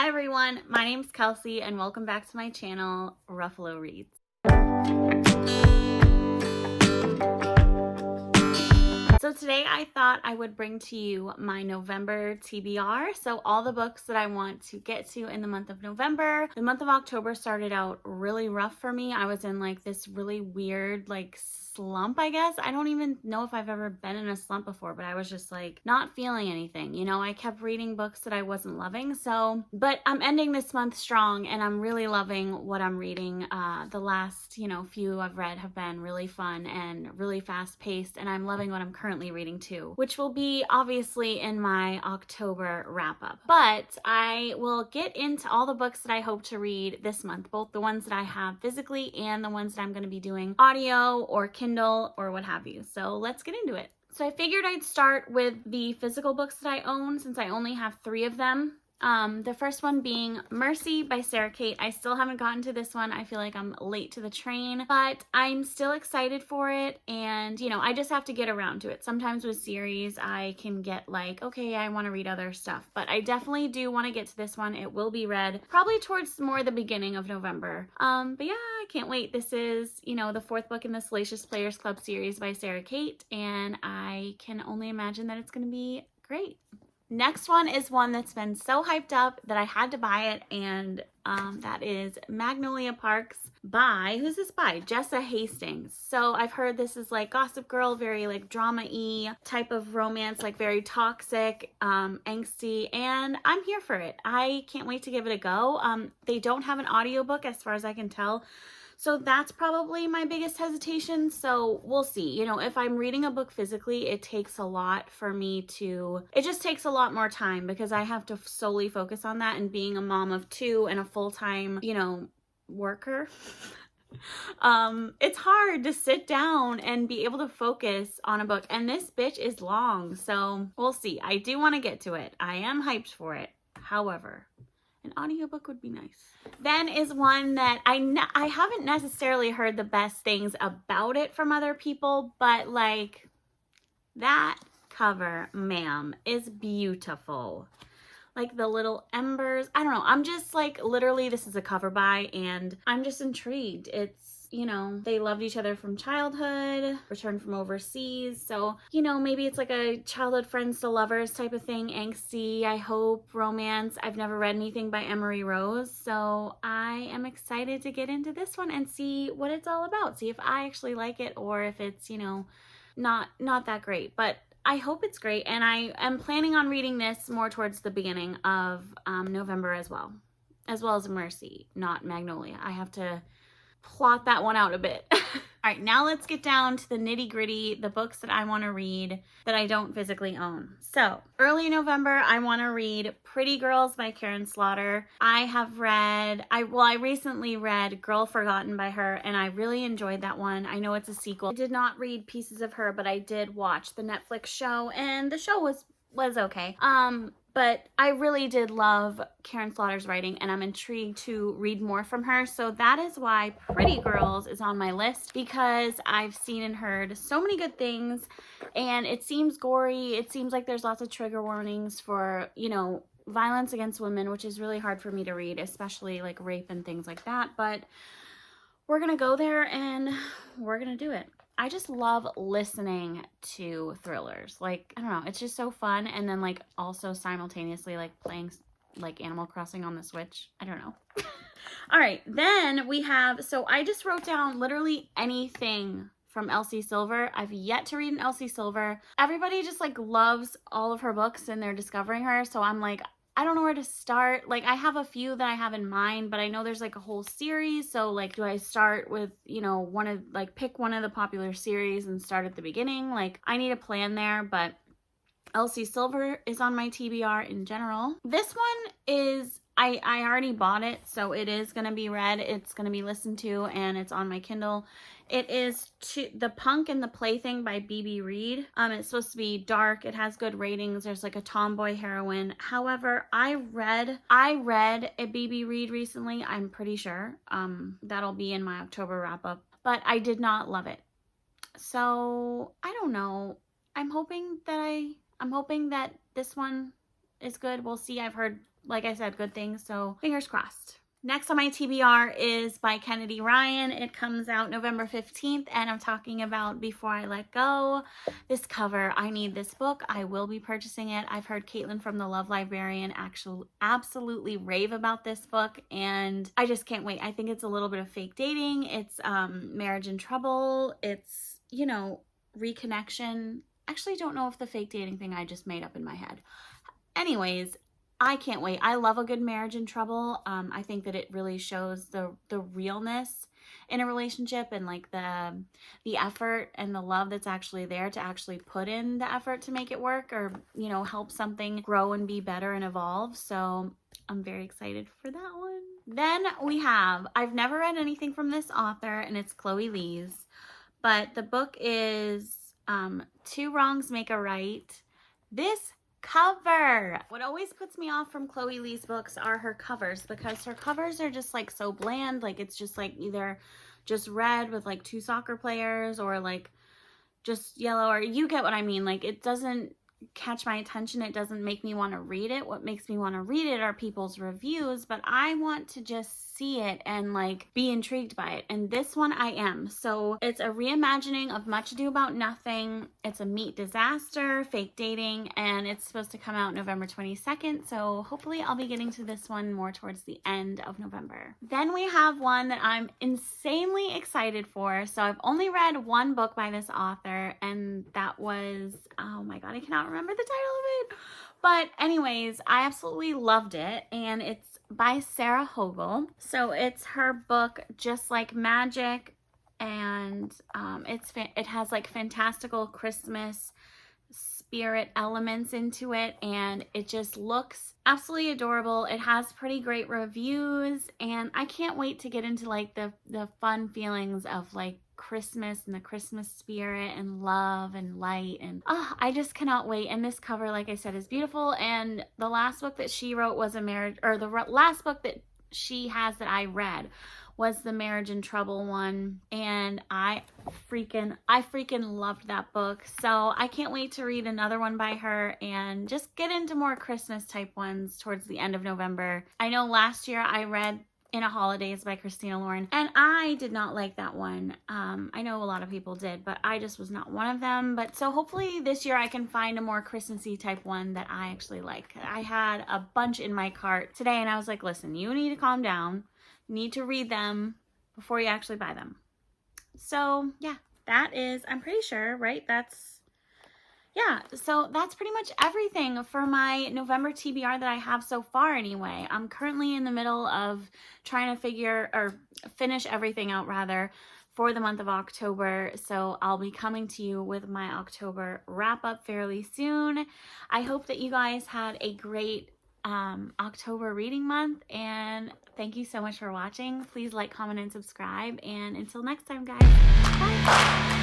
Hi everyone, my name's Kelsey and welcome back to my channel, Ruffalo Reads. So today I thought I would bring to you my November TBR. So all the books that I want to get to in the month of November. The month of October started out really rough for me. I was in like this really weird slump, I guess. I don't even know if I've ever been in a slump before, but I was just like not feeling anything. You know, I kept reading books that I wasn't loving. But I'm ending this month strong and I'm really loving what I'm reading. The last, few I've read have been really fun and really fast paced, and I'm loving what I'm currently reading too, which will be obviously in my October wrap up. But I will get into all the books that I hope to read this month, both the ones that I have physically and the ones that I'm going to be doing audio or Kindle or what have you. So let's get into it. So I figured I'd start with the physical books that I own since I only have 3 of them. The first one being Mercy by Sarah Kate. I still haven't gotten to this one. I feel like I'm late to the train, but I'm still excited for it. And, I just have to get around to it. Sometimes with series, I can get like, okay, I want to read other stuff, but I definitely do want to get to this one. It will be read probably towards more the beginning of November. But yeah, I can't wait. This is, the 4th book in the Salacious Players Club series by Sarah Kate, and I can only imagine that it's going to be great. Next one is one that's been so hyped up that I had to buy it, and that is Magnolia Parks by, who's this by? Jessa Hastings. So I've heard this is like Gossip Girl, very like drama-y type of romance, like very toxic, angsty, and I'm here for it. I can't wait to give it a go. They don't have an audiobook as far as I can tell. So that's probably my biggest hesitation. So we'll see. If I'm reading a book physically, it takes a lot for me it just takes a lot more time because I have to solely focus on that, and being a mom of 2 and a full-time, worker. It's hard to sit down and be able to focus on a book, and this bitch is long. So we'll see. I do want to get to it. I am hyped for it. However, an audiobook would be nice. Then is one that I haven't necessarily heard the best things about it from other people, but like that cover, ma'am, is beautiful. Like the little embers. I don't know. I'm just like, literally, this is a cover by, and I'm just intrigued. It's, they loved each other from childhood, returned from overseas. So, maybe it's like a childhood friends to lovers type of thing. Angsty, I hope, romance. I've never read anything by Emery Rose. So I am excited to get into this one and see what it's all about. See if I actually like it, or if it's, not that great. But I hope it's great, and I am planning on reading this more towards the beginning of November as well as Mercy, not Magnolia. I have to plot that one out a bit. All right, now let's get down to the nitty gritty, the books that I want to read that I don't physically own. So early November, I want to read Pretty Girls by Karen Slaughter. I recently read Girl Forgotten by her, and I really enjoyed that one. I know it's a sequel. I did not read pieces of her, but I did watch the Netflix show, and the show was okay. But I really did love Karen Slaughter's writing, and I'm intrigued to read more from her. So that is why Pretty Girls is on my list, because I've seen and heard so many good things, and it seems gory. It seems like there's lots of trigger warnings for, violence against women, which is really hard for me to read, especially like rape and things like that. But we're going to go there and we're going to do it. I just love listening to thrillers. Like, I don't know, it's just so fun. And then like also simultaneously like playing like Animal Crossing on the Switch. I don't know. All right, then we have, so I just wrote down literally anything from Elsie Silver. I've yet to read an Elsie Silver. Everybody just like loves all of her books and they're discovering her. So I'm like, I don't know where to start. Like, I have a few that I have in mind, but I know there's like a whole series. So like, do I start with, pick one of the popular series and start at the beginning? Like, I need a plan there, but Elsie Silver is on my TBR in general. This one is, I already bought it, so it is going to be read. It's going to be listened to, and it's on my Kindle. It is The Punk and the Plaything by B.B. Reed. It's supposed to be dark. It has good ratings. There's like a tomboy heroine. However, I read a B.B. Reed recently. I'm pretty sure. That'll be in my October wrap up. But I did not love it. So I don't know. I'm hoping that this one is good. We'll see. I've heard like I said, good things. So fingers crossed. Next on my TBR is by Kennedy Ryan. It comes out November 15th, and I'm talking about Before I Let Go. This cover, I need this book. I will be purchasing it. I've heard Caitlin from the Love Librarian actually absolutely rave about this book, and I just can't wait. I think it's a little bit of fake dating. It's marriage in trouble. It's, you know, reconnection. Actually, don't know if the fake dating thing I just made up in my head. Anyways, I can't wait. I love a good marriage in trouble. I think that it really shows the realness in a relationship, and like the effort and the love that's actually there to actually put in the effort to make it work, or, you know, help something grow and be better and evolve. So I'm very excited for that one. Then we have, I've never read anything from this author, and it's Chloe Lee's, but the book is Two Wrongs Make a Right. This cover, what always puts me off from Chloe Lee's books are her covers, because her covers are just like so bland. Like it's just like either just red with like two soccer players, or like just yellow, or you get what I mean. Like it doesn't catch my attention. It doesn't make me want to read it. What makes me want to read it are people's reviews, but I want to just see it and like be intrigued by it. And this one I am. So it's a reimagining of Much Ado About Nothing. It's a meat disaster, fake dating, and it's supposed to come out November 22nd. So hopefully I'll be getting to this one more towards the end of November. Then we have one that I'm insanely excited for. So I've only read one book by this author, and that was, oh my God, I cannot remember the title of it. But anyways, I absolutely loved it, and it's by Sarah Hogle. So it's her book Just Like Magic, and it has like fantastical Christmas spirit elements into it, and it just looks absolutely adorable. It has pretty great reviews, and I can't wait to get into like the fun feelings of like Christmas and the Christmas spirit and love and light, and I just cannot wait. And this cover, like I said, is beautiful. And the last book that she wrote was last book that she has that I read was the Marriage in Trouble one, and I freaking loved that book. So I can't wait to read another one by her and just get into more Christmas type ones towards the end of November. I know last year I read In a Holidays by Christina Lauren, and I did not like that one. I know a lot of people did, but I just was not one of them. But so hopefully this year I can find a more Christmassy type one that I actually like. I had a bunch in my cart today, and I was like, listen, you need to calm down. You need to read them before you actually buy them. So yeah, that is, I'm pretty sure, right? Yeah, so that's pretty much everything for my November TBR that I have so far anyway. I'm currently in the middle of trying to finish everything out rather for the month of October. So I'll be coming to you with my October wrap up fairly soon. I hope that you guys had a great October reading month, and thank you so much for watching. Please like, comment, and subscribe, and until next time, guys, bye.